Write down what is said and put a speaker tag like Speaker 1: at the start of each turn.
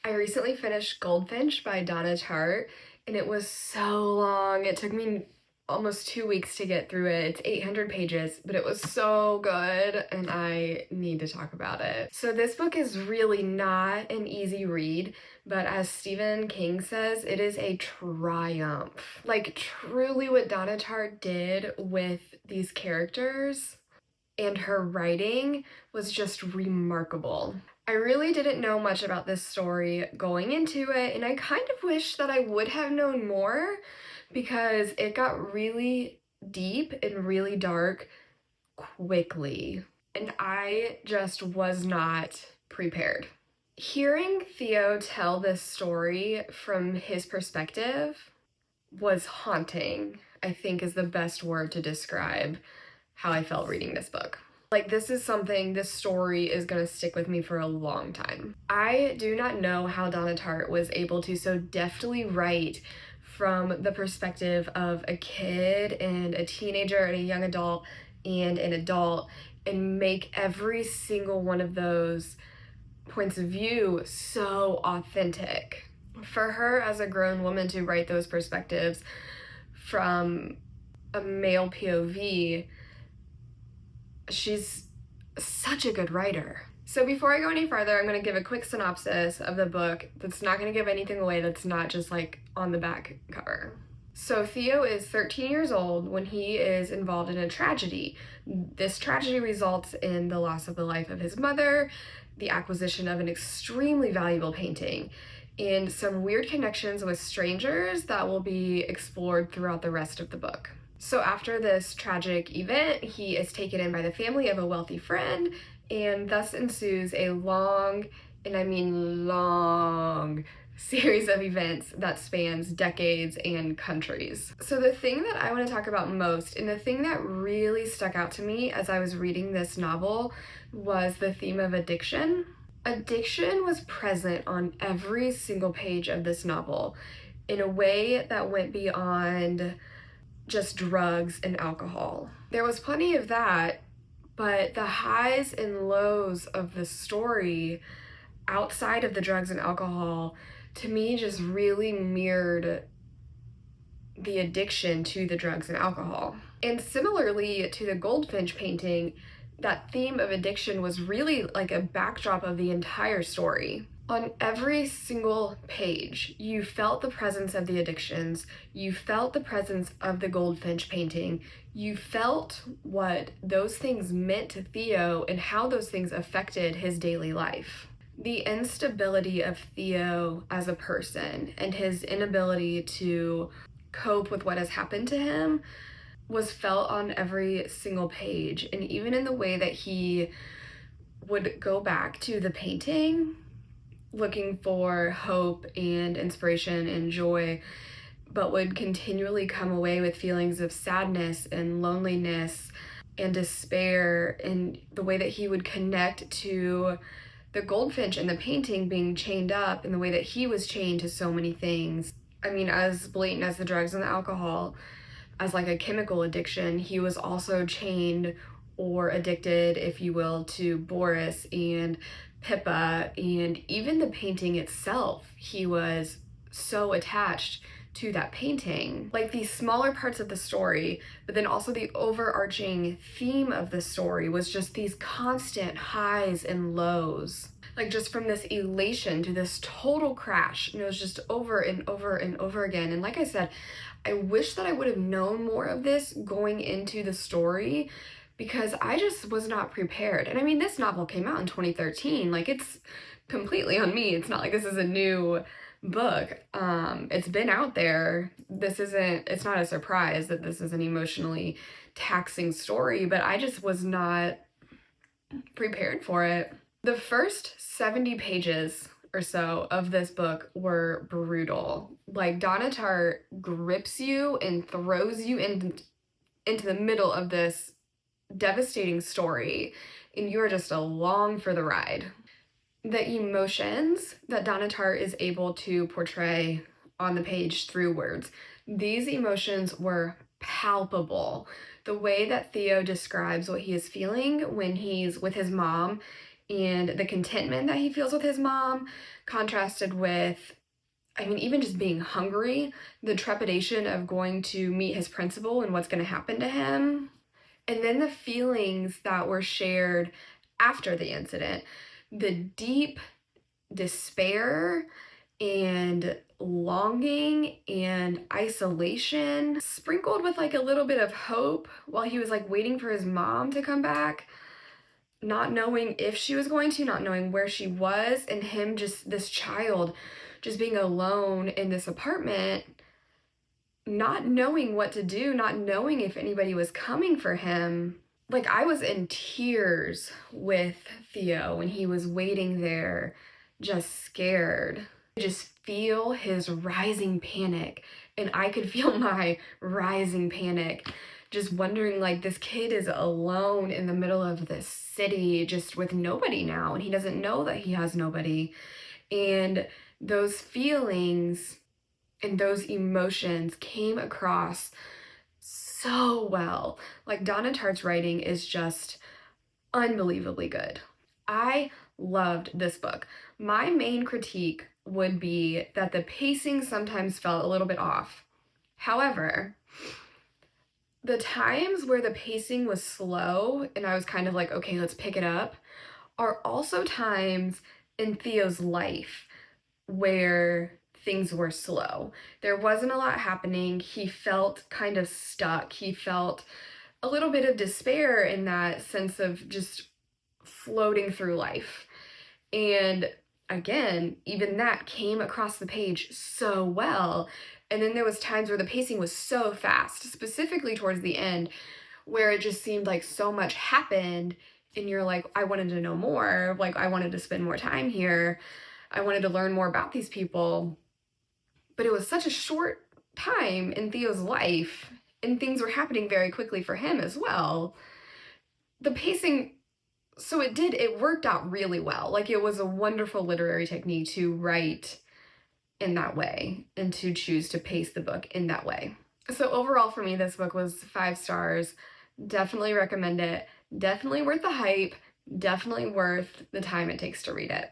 Speaker 1: I recently finished Goldfinch by Donna Tartt, and it was so long. It took me almost 2 weeks to get through it. It's 800 pages, but it was so good, and I need to talk about it. So this book is really not an easy read, but as Stephen King says, it is a triumph. Like, truly what Donna Tartt did with these characters and her writing was just remarkable. I really didn't know much about this story going into it, and I kind of wish that I would have known more because it got really deep and really dark quickly, and I just was not prepared. Hearing Theo tell this story from his perspective was haunting, I think is the best word to describe how I felt reading this book. Like, this story is gonna stick with me for a long time. I do not know how Donna Tartt was able to so deftly write from the perspective of a kid and a teenager and a young adult and an adult and make every single one of those points of view so authentic. For her as a grown woman to write those perspectives from a male POV, she's such a good writer. So before I go any further, I'm going to give a quick synopsis of the book that's not going to give anything away that's not just like on the back cover. So Theo is 13 years old when he is involved in a tragedy. This tragedy results in the loss of the life of his mother, the acquisition of an extremely valuable painting, and some weird connections with strangers that will be explored throughout the rest of the book. So after this tragic event, he is taken in by the family of a wealthy friend, and thus ensues a long, and I mean long, series of events that spans decades and countries. So the thing that I want to talk about most, and the thing that really stuck out to me as I was reading this novel, was the theme of addiction. Addiction was present on every single page of this novel in a way that went beyond just drugs and alcohol. There was plenty of that, but the highs and lows of the story outside of the drugs and alcohol, to me, just really mirrored the addiction to the drugs and alcohol. And similarly to the Goldfinch painting, that theme of addiction was really like a backdrop of the entire story. On every single page, you felt the presence of the addictions, you felt the presence of the Goldfinch painting, you felt what those things meant to Theo and how those things affected his daily life. The instability of Theo as a person and his inability to cope with what has happened to him was felt on every single page. And even in the way that he would go back to the painting looking for hope and inspiration and joy, but would continually come away with feelings of sadness and loneliness and despair, and the way that he would connect to the Goldfinch and the painting being chained up in the way that he was chained to so many things. I mean, as blatant as the drugs and the alcohol, as like a chemical addiction, he was also chained or addicted, if you will, to Boris and Pippa, and even the painting itself. He was so attached to that painting. Like, these smaller parts of the story, but then also the overarching theme of the story was just these constant highs and lows. Like, just from this elation to this total crash, and it was just over and over and over again. And like I said, I wish that I would have known more of this going into the story, because I just was not prepared. And I mean, this novel came out in 2013. Like, it's completely on me. It's not like this is a new book. It's been out there. It's not a surprise that this is an emotionally taxing story, but I just was not prepared for it. The first 70 pages or so of this book were brutal. Like, Donna Tartt grips you and throws you into the middle of this devastating story, and you're just along for the ride. The emotions that Donna Tartt is able to portray on the page through words, these emotions were palpable. The way that Theo describes what he is feeling when he's with his mom and the contentment that he feels with his mom, contrasted with, I mean, even just being hungry, the trepidation of going to meet his principal and what's going to happen to him, and then the feelings that were shared after the incident, the deep despair and longing and isolation, sprinkled with like a little bit of hope while he was like waiting for his mom to come back, not knowing if she was going to, not knowing where she was, and him just, this child just being alone in this apartment, not knowing what to do, not knowing if anybody was coming for him. Like, I was in tears with Theo when he was waiting there, just scared. I just feel his rising panic, and I could feel my rising panic, just wondering, like, this kid is alone in the middle of this city, just with nobody now, and he doesn't know that he has nobody. And those feelings and those emotions came across so well. Like, Donna Tartt's writing is just unbelievably good. I loved this book. My main critique would be that the pacing sometimes felt a little bit off. However, the times where the pacing was slow and I was kind of like, okay, let's pick it up, are also times in Theo's life where things were slow. There wasn't a lot happening. He felt kind of stuck. He felt a little bit of despair in that sense of just floating through life. And again, even that came across the page so well. And then there was times where the pacing was so fast, specifically towards the end, where it just seemed like so much happened and you're like, I wanted to know more. Like, I wanted to spend more time here. I wanted to learn more about these people. But it was such a short time in Theo's life, and things were happening very quickly for him as well. The pacing, so it worked out really well. Like, it was a wonderful literary technique to write in that way and to choose to pace the book in that way. So overall for me, this book was 5 stars. Definitely recommend it. Definitely worth the hype. Definitely worth the time it takes to read it.